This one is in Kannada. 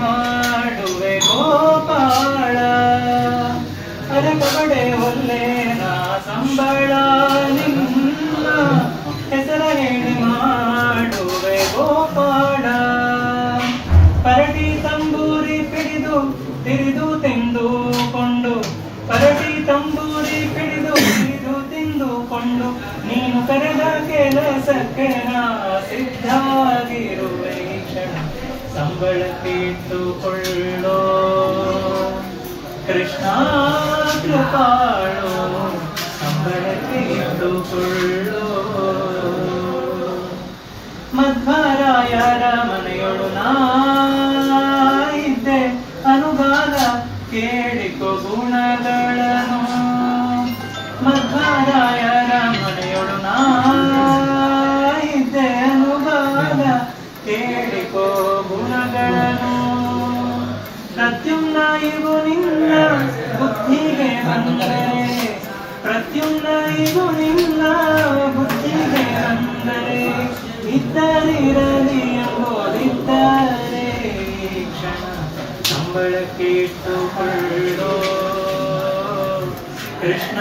ಮಾಡುವೆ ಗೋಪಾಳ ಅರಕಬಡೆ ಒಲ್ಲೇನ ಸಂಬಳ ನಿನ್ನ ಹೆಸರ ಹೇಳಿ ಮಾಡುವೆ ಗೋಪಾಳ ಪರಟಿ ತಂಬೂರಿ ಪಿಡಿದು ತಿರಿದು ತಿಂದುಕೊಂಡು ಪರಟಿ ತಂಬೂರಿ ಪಿಡಿದು ತಿರಿದು ತಿಂದುಕೊಂಡು ನೀನು ಕರೆದ ಕೆಲಸಕ್ಕೆ ನಾ ಸಿದ್ಧಾಗಿರುವೆ ಈ ಕ್ಷಣ ಸಂಬಳಕ್ಕೆ ಇಟ್ಟುಕೊಳ್ಳೋ ಕೃಷ್ಣ ಕೃಪಾಳು ಸಂಬಳಕ್ಕೆ ಇಟ್ಟುಕೊಳ್ಳೋ ಮಧ್ವರಾಯರ ಮನೆಯೊಳು ನಾ ಇದ್ದೆ ಅನುಗಾಲ ಕೇಳಿಕೊ ಗುಣಗಳನ್ನು ಮಧ್ವರಾಯರ ಮನೆಯೊಳು ನಾ ಇದ್ದೆ ಅನುಗಾಲ ಕೇಳಿಕೊ ಗುಣಗಳನ್ನು ಪ್ರತ್ಯುಮ್ನ ಇವು ನಿನ್ನ ಬುದ್ಧಿಗೆ ಬಂದರೆ ಪ್ರತ್ಯುಮ್ನ ಇವು ನಿನ್ನ ಬುದ್ಧಿಗೆ ಬಂದರೆ ಇದ್ದರಿರಲಿ ಎಂಬುದಿದ್ದರೆ ಈ ಕ್ಷಣ ಸಂಬಳಕ್ಕೆ ಇಟ್ಟುಕೊಳ್ಳೋ ಕೃಷ್ಣ